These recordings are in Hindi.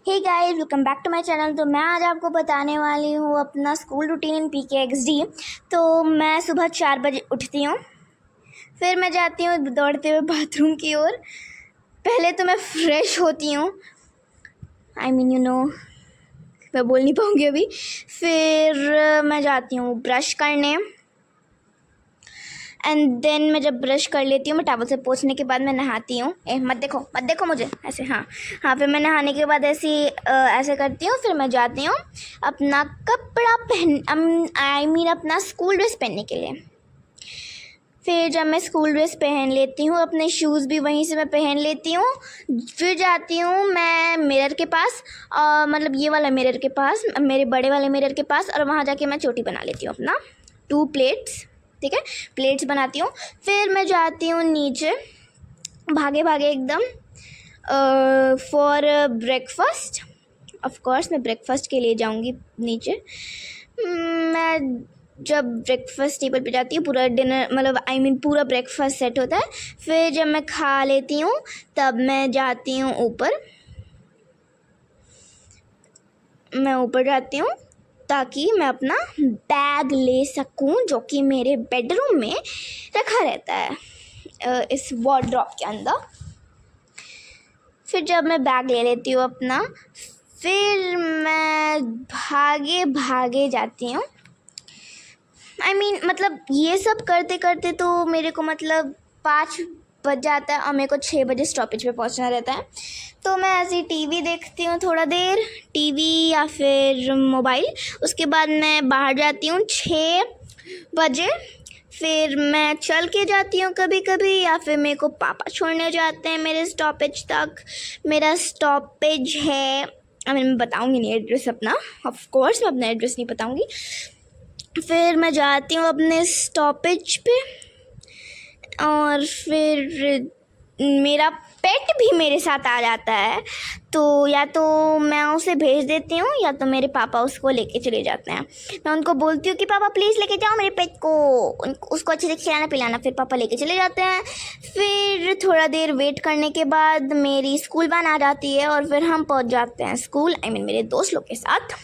Hey guys, welcome back to my channel. तो मैं आज आपको बताने वाली हूँ अपना स्कूल रूटीन इन PKXD। तो मैं सुबह 4 बजे उठती हूँ, फिर मैं जाती हूँ दौड़ते हुए बाथरूम की ओर। पहले तो मैं फ्रेश होती हूँ, मैं बोल नहीं पाऊँगी अभी। फिर मैं जाती हूँ ब्रश करने, एंड देन मैं जब ब्रश कर लेती हूँ, मैं टॉवल से पोंछने के बाद मैं नहाती हूँ। मत देखो मुझे ऐसे। हाँ फिर मैं नहाने के बाद ऐसे करती हूँ। फिर मैं जाती हूँ अपना कपड़ा अपना स्कूल ड्रेस पहनने के लिए। फिर जब मैं स्कूल ड्रेस पहन लेती हूँ, अपने शूज़ भी वहीं से मैं पहन लेती हूँ। फिर जाती हूँ मैं मिरर के पास, मतलब ये वाला मिरर के पास, मेरे बड़े वाले मिरर के पास, और वहाँ जाके मैं चोटी बना लेती हूँ अपना 2 प्लेट्स। ठीक है, प्लेट्स बनाती हूँ। फिर मैं जाती हूँ नीचे भागे भागे एकदम फॉर ब्रेकफास्ट। ऑफ कोर्स मैं ब्रेकफास्ट के लिए जाऊँगी नीचे। मैं जब ब्रेकफास्ट टेबल पे जाती हूँ, पूरा डिनर पूरा ब्रेकफास्ट सेट होता है। फिर जब मैं खा लेती हूँ तब मैं जाती हूँ ऊपर। मैं ऊपर जाती हूँ ताकि मैं अपना बैग ले सकूं, जो कि मेरे बेडरूम में रखा रहता है इस वार्डरोब के अंदर। फिर जब मैं बैग ले लेती हूँ अपना, फिर मैं भागे भागे जाती हूँ। ये सब करते करते तो मेरे को 5 बज जाता है और मेरे को 6 बजे स्टॉपेज पे पहुंचना रहता है। तो मैं ऐसे ही टीवी देखती हूँ थोड़ा देर, टीवी या फिर मोबाइल। उसके बाद मैं बाहर जाती हूँ 6 बजे। फिर मैं चल के जाती हूँ कभी कभी, या फिर मेरे को पापा छोड़ने जाते हैं मेरे स्टॉपेज तक। मेरा स्टॉपेज है, मैं बताऊँगी नहीं एड्रेस अपना, ऑफ कोर्स मैं अपना एड्रेस नहीं बताऊँगी। फिर मैं जाती हूँ अपने स्टॉपेज पे, और फिर मेरा पेट भी मेरे साथ आ जाता है। तो या तो मैं उसे भेज देती हूँ, या तो मेरे पापा उसको लेके चले जाते हैं। मैं उनको बोलती हूँ कि पापा प्लीज़ लेके जाओ मेरे पेट को, उसको अच्छे से खिलाना पिलाना। फिर पापा लेके चले जाते हैं। फिर थोड़ा देर वेट करने के बाद मेरी स्कूल वैन आ जाती है, और फिर हम पहुँच जाते हैं स्कूल, मेरे दोस्त लोग के साथ।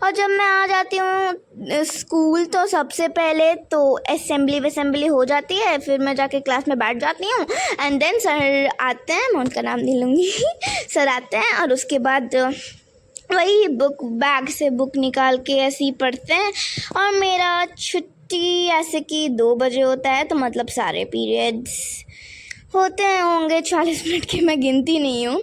और जब मैं आ जाती हूँ स्कूल, तो सबसे पहले तो असेंबली हो जाती है। फिर मैं जाके क्लास में बैठ जाती हूँ, एंड देन सर आते हैं, मैं उनका नाम नहीं लूँगी सर आते हैं, और उसके बाद वही बैग से बुक निकाल के ऐसे ही पढ़ते हैं। और मेरा छुट्टी ऐसे कि 2 बजे होता है, तो सारे पीरियड्स होते होंगे 40 मिनट के, मैं गिनती नहीं हूँ।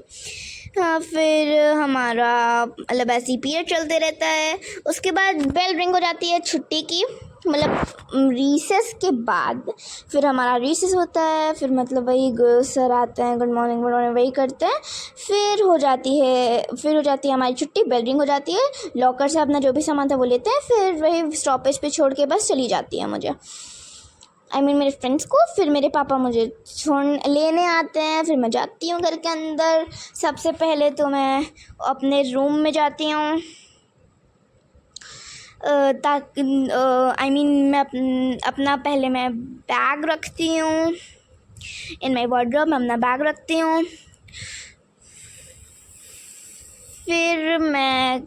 हाँ, फिर हमारा ऐसे ही पीरियड चलते रहता है। उसके बाद बेल रिंग हो जाती है छुट्टी की, रीसेस के बाद। फिर हमारा रीसेस होता है, फिर वही सर आते हैं, गुड मॉर्निंग वही करते हैं। फिर हो जाती है हमारी छुट्टी, बेल रिंग हो जाती है, लॉकर से अपना जो भी सामान था वो लेते हैं। फिर वही स्टॉपेज पे छोड़ के बस चली जाती है मुझे, मेरे फ्रेंड्स को। फिर मेरे पापा मुझे लेने आते हैं। फिर मैं जाती हूँ घर के अंदर। सबसे पहले तो मैं अपने रूम में जाती हूँ, ताकि मैं अपना पहले मैं बैग रखती हूँ इन माई वार्डरोब में, अपना बैग रखती हूँ। फिर मैं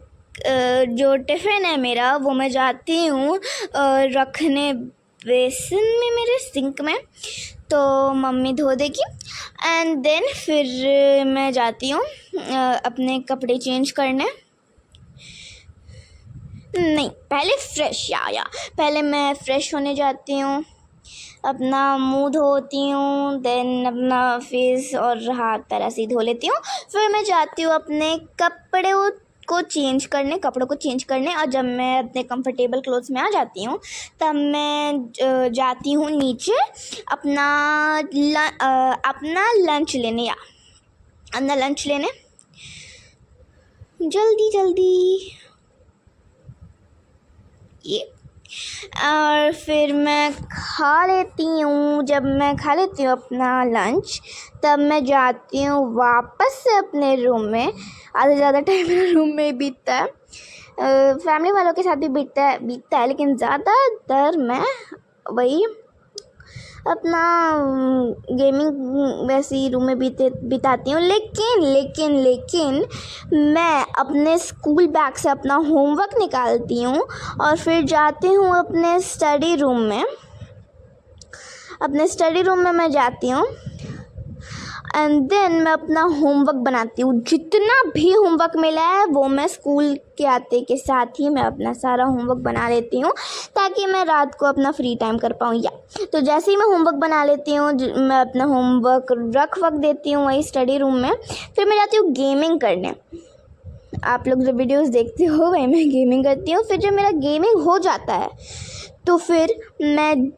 जो टिफ़िन है मेरा, वो मैं जाती हूँ रखने बेसिन में, मेरे सिंक में, तो मम्मी धो देगी। एंड देन फिर मैं जाती हूँ अपने कपड़े चेंज करने। नहीं, पहले पहले मैं फ़्रेश होने जाती हूँ, अपना मुंह धोती हूँ, देन अपना फेस और हाथ पैर ऐसे ही धो लेती हूँ। फिर मैं जाती हूँ अपने कपड़ों को चेंज करने। और जब मैं अपने कंफर्टेबल क्लोथ्स में आ जाती हूँ, तब मैं जाती हूँ नीचे अपना लंच लेने जल्दी ये। और फिर मैं खा लेती हूँ। जब मैं खा लेती हूँ अपना लंच, तब मैं जाती हूँ वापस से अपने रूम में। आधा से ज़्यादा टाइम मेरा रूम में ही बीतता है, फैमिली वालों के साथ भी बीतता है, लेकिन ज़्यादातर मैं वही अपना गेमिंग वैसी रूम में बिताती हूँ। लेकिन मैं अपने स्कूल बैग से अपना होमवर्क निकालती हूँ और फिर जाती हूँ अपने स्टडी रूम में। अपने स्टडी रूम में मैं जाती हूँ एंड देन मैं अपना होमवर्क बनाती हूँ। जितना भी होमवर्क मिला है वो मैं स्कूल के आते के साथ ही मैं अपना सारा होमवर्क बना लेती हूँ ताकि मैं रात को अपना फ्री टाइम कर पाऊँ। या तो जैसे ही मैं होमवर्क बना लेती हूँ मैं अपना होमवर्क रख देती हूँ वही स्टडी रूम में। फिर मैं जाती हूँ गेमिंग करने। आप लोग जो वीडियोस देखते हो वही मैं गेमिंग करती हूँ। फिर जब मेरा गेमिंग हो जाता है तो फिर मैं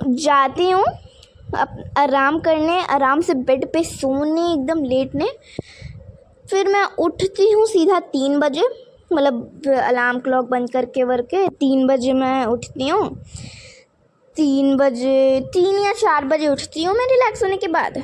जाती हूँ आराम करने, आराम से बेड पे सोने, एकदम लेटने। फिर मैं उठती हूँ सीधा 3 बजे, मतलब अलार्म क्लॉक बंद करके 3 बजे मैं उठती हूँ। 3 या 4 बजे उठती हूँ मैं रिलैक्स होने के बाद।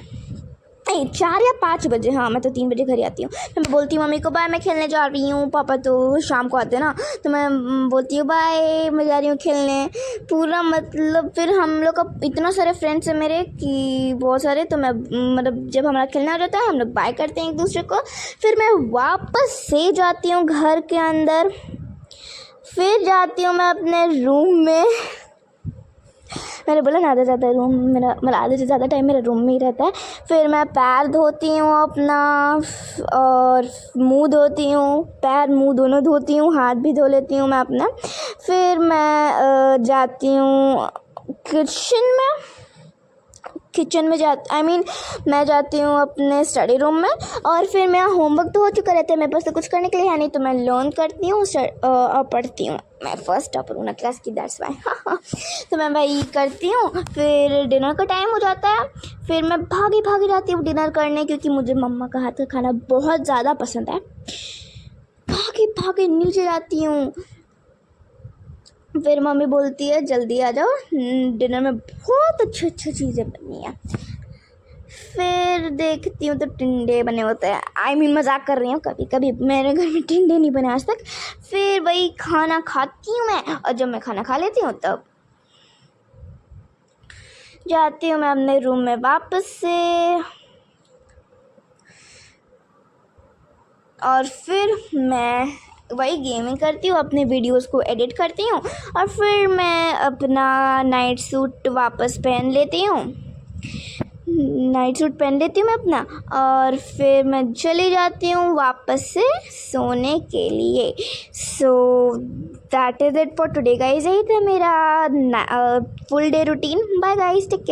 नहीं, 4 या 5 बजे, हाँ मैं तो 3 बजे घर ही आती हूँ। फिर मैं बोलती हूँ मम्मी को बाय, मैं खेलने जा रही हूँ। पापा तो शाम को आते हैं ना, तो मैं बोलती हूँ बाय, मैं जा रही हूँ खेलने। पूरा मतलब फिर हम लोग का इतना सारे फ्रेंड्स हैं मेरे कि बहुत सारे, तो मैं मतलब जब हमारा खेलना हो जाता है हम लोग बाय करते हैं एक दूसरे को। फिर मैं वापस से जाती हूँ घर के अंदर। फिर जाती हूँ मैं अपने रूम में। मैंने बोला ना आधा ज़्यादा रूम मेरा, मतलब आधे से ज़्यादा टाइम मेरा रूम में ही रहता है। फिर मैं पैर धोती हूँ अपना और मुंह धोती हूँ, पैर मुंह दोनों धोती हूँ, हाथ भी धो लेती हूँ मैं अपना। फिर मैं जाती हूँ किचन में मैं जाती हूँ अपने स्टडी रूम में। और फिर मेरा होमवर्क तो हो चुका रहता है, मेरे पास तो कुछ करने के लिए है नहीं, तो मैं लर्न करती हूँ और पढ़ती हूँ। मैं फर्स्ट टॉपर हूँ ना क्लास की, दैट्स वाई। तो मैं वही करती हूँ। फिर डिनर का टाइम हो जाता है। फिर मैं भागी जाती हूँ डिनर करने, क्योंकि मुझे मम्मा का हाथ का खाना बहुत ज़्यादा पसंद है। भागी नीचे जाती हूँ। फिर मम्मी बोलती है जल्दी आ जाओ, डिनर में बहुत अच्छी चीज़ें बनी है। फिर देखती हूँ तो टिंडे बने होते हैं। मजाक कर रही हूँ, कभी कभी मेरे घर में टिंडे नहीं बने आज तक। फिर वही खाना खाती हूँ मैं, और जब मैं खाना खा लेती हूँ तब जाती हूँ मैं अपने रूम में वापस से। और फिर मैं वही गेमिंग करती हूँ, अपने वीडियोस को एडिट करती हूँ, और फिर मैं अपना नाइट सूट पहन लेती हूँ मैं अपना। और फिर मैं चली जाती हूँ वापस से सोने के लिए। So that is it for today guys. यही था मेरा full day routine. Bye guys, take care.